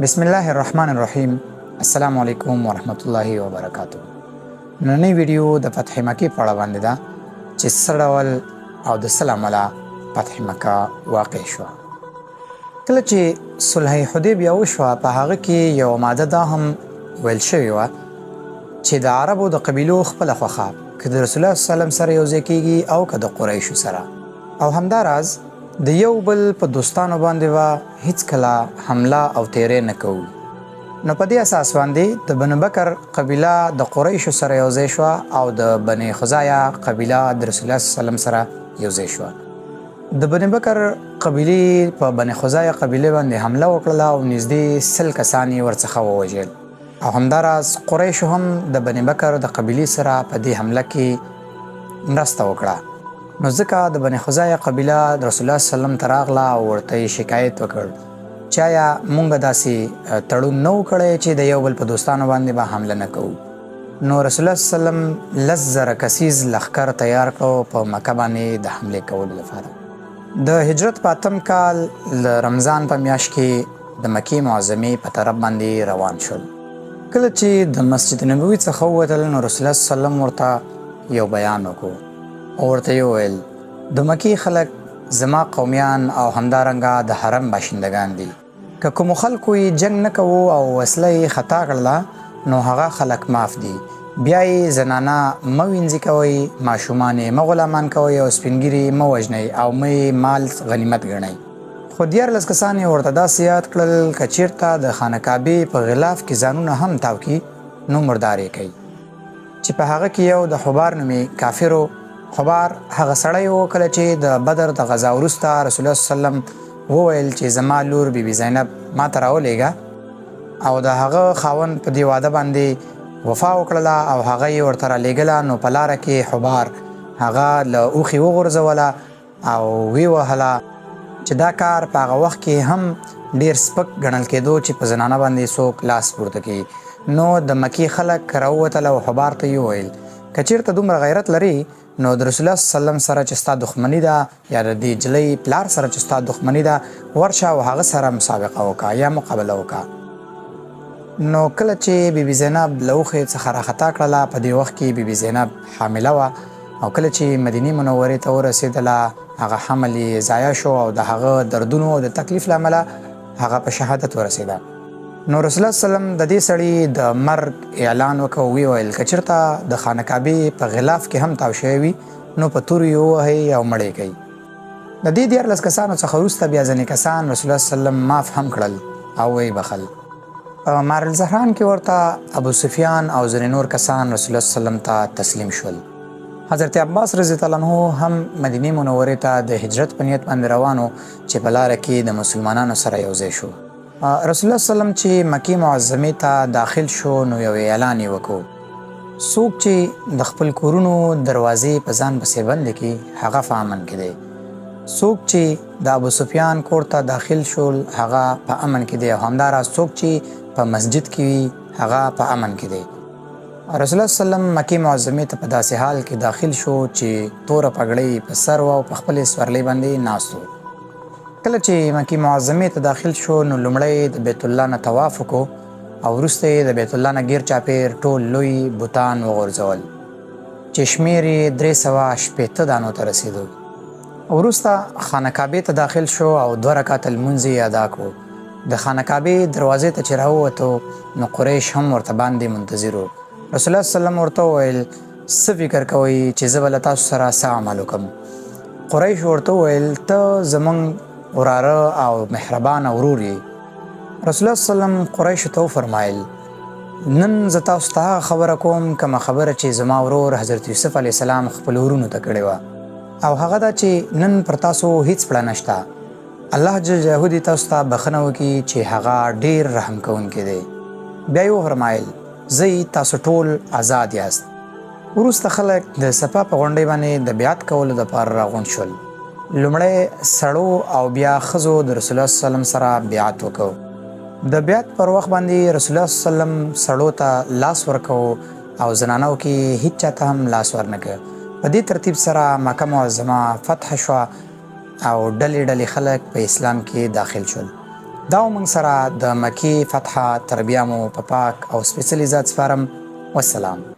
بسم الله الرحمن الرحیم. السلام علیکم ورحمت الله وبرکاتہ. نننۍ ویډیو د فتح مکې په اړه باندې ده چې څه ډول او د څه له امله فتح مکه واقع شوه. کله چې صلح حدیبیه وشوه په هغه کې یو ماده دا هم ویل شوې وه چې د عربو د قبیلو خپله خوښه که د رسول الله صلی الله علیه وسلم سره یوځای کیږي او که د قریشو سره، او همداراز د یو بل په دوستانو باندې به هیڅکله حمله او تیری نه کوو. نو په دې اساس باندې د بنو بکر قبیله د قریشو سره یوځای شوه او د بني خزاعه قبیله د رسول الله صلی الله علیه وسلم سره یوځای شوه. د بني بکر قبیلې په بني خزاعه قبیله باندې حمله وکړله او نږدې 100 کسان یې ورڅخه ووژل، او همداراز قریشو هم د بني بکر د قبیلې سره په دې حمله کې مرسته وکړه. نو ځکه د بني خزاعه قبیله د رسول الله صلی الله علیه وسلم ته راغله او ورته شکایت وکړ چې آیا مونږ داسې تړون نه و کړی چې د یو بل په دوستانو باندې به حمله نه کوو. نو رسول الله صلی الله علیه وسلم 10,000 کسیز لښکر تیار کړو په مکه باندې د حملې کولو لپاره. د هجرت په 8م کال د رمضان په میاشت کې د مکې معظمې په طرف باندې روان شول. کله چې د مسجد نبوي څخه ووتل نو رسول الله صلی الله علیه وسلم ورته یو بیان وکړو او ورته یې وویل د مکې خلک زما قومیان او همدارنګه د حرم باشندگان دي. که کومو خلکو یې جنگ نه کوو او وسله یې خطا کړله نو هغه خلک معاف دي. بیا یې زنانه مه وینځي کوئ، ماشومان یې مه غلامان کوئ او سپینګیري مه وژنئ او مه یې مال غنیمت ګڼئ. خو 14 کسان یې ورته داسې یاد کړل که چېرته د خانه کعبې په غلاف کې ځانونه هم تاو کړي نو مردار یې کوي. چې په هغه کې یو د حبار نومې کافر و. حبار هغه سړی و کله چې د بدر د غزا وروسته رسول الله صلی الله علیه وسلم وویل چې زما لور بیبي زینب ما ته راولېږه، او د هغه خاوند په دې واده باندې وفا وکړله او هغه یې ورته رالیږله. نو په لاره کې حبار هغه له اوښې وغورځوله او ویې وهله چې دا کار په هغه وخت کې هم ډېر سپک ګڼل کېدو چې په زنانه باندې څوک لاس پورته کړي. نو د مکې خلک راووتل او حبار ته یې وویل که چېرته دومره غیرت لري نو د رسول الله صلی الله علیه وسلم سره چې ستا دښمني ده یا د دې جلۍ پلار سره چې ستا دښمني ده ورشه او هغه سره مسابقه وکړه یا مقابله وکړه. نو کله چې بیبي زینب له اوښې څخه راخطا کړله په دې وخت کې بیبي زینب حامله وه، او کله چې مدینې منورې ته ورسېدله هغه حمل یې ضایع شو او د هغه دردونو او د تکلیف له امله هغه په شهادت ورسېده. نو رسول الله صلی الله علیه وسلم د دې سړي د مرګ اعلان وکړ او ویې ویل که چېرته د خانه کعبې په غلاف کې هم تاو شوی وي نو په تورو یې ووهئ او مړ یې کړئ. د دې 14 کسانو څخه وروسته بیا ځینې کسان رسول الله صلی الله علیه وسلم معاف هم کړل او ویې بخل. په مارالزهران کې ورته ابو سفیان او ځینې نور کسان رسول الله صلی الله علیه وسلم ته تسلیم شول. حضرت عباس رضی الله عنه هم مدینې منورې ته د هجرت په نیت باندې روانو چې په لاره کې د مسلمانانو سره یوځای شو. رسول الله صلی الله علیه وسلم چې مکې معظمې ته داخل شو نو یو اعلان یې وکړو څوک چې د خپل کورونو دروازې په ځان پسې بندې کړي هغه په امن کې دی. څوک چې د ابو سفیان کور ته داخل شول هغه په امن کې دی، او همداراز څوک چې په مسجد کې وي هغه په امن کې دی. رسول الله صلی الله علیه وسلم مکې معظمې ته په داسې حال کې داخل شو چې توره پګړۍ په سر و او په خپلې سورلۍ باندې ناست و. کله چې مکې معظمې ته داخل شو نو لومړی د بیت الله نه طواف وکړو او وروسته یې د بیت الله نه ګیر چاپېر ټول لوی بوتان وغورځول چې شمېر یې 380 دانو ته رسېدو. وروسته خانه کعبې ته داخل شو او 2 رکعته لمونځ یې ادا کړو. د خانه کعبې دروازې ته چې راووتو نو قریش هم ورته باندې منتظر وو. رسول الله صلی الله علیه وسلم ورته وویل څه فکر کوئ چې زه به له تاسو سره څه عمل وکړم. قریش ورته وویل ته زموږ وراره او مهربان ورور یې. رسول الله صلی الله علیه وسلم قریشو ته وفرمایل نن زه تاسو ته خبره کوم کومه خبره چې زما ورور حضرت یوسف علیه السلام خپل ورونو ته کړې وه، او هغه دا چې نن پر تاسو هیڅ پړه نشته. الله جل جلاله دې تاسو ته بخښنه وکړي چې هغه ډېر رحم کوونکی دی. بیا یې وفرمایل زه تاسو ټول آزاد یاست. وروسته خلک د صفا په غونډۍ باندې د بیعت کولو دپاره راغونډ شول. لومړی سړو او بیا ښځو د رسول الله صلی الله علیه وسلم سره بیعت وکړو. د بیعت پر وخت باندې رسول الله صلی الله علیه وسلم سړو ته لاس ورکوو او زنانو کې هیڅ چاته هم لاس ورنکړ. په دې ترتیب سره مکه معظمه فتح شوه او ډلې ډلې خلک په اسلام کې داخل شول. دا موږ سره د مکې فتحه تر بیا مو په پاک او سپېڅلي ذات سپارم. والسلام.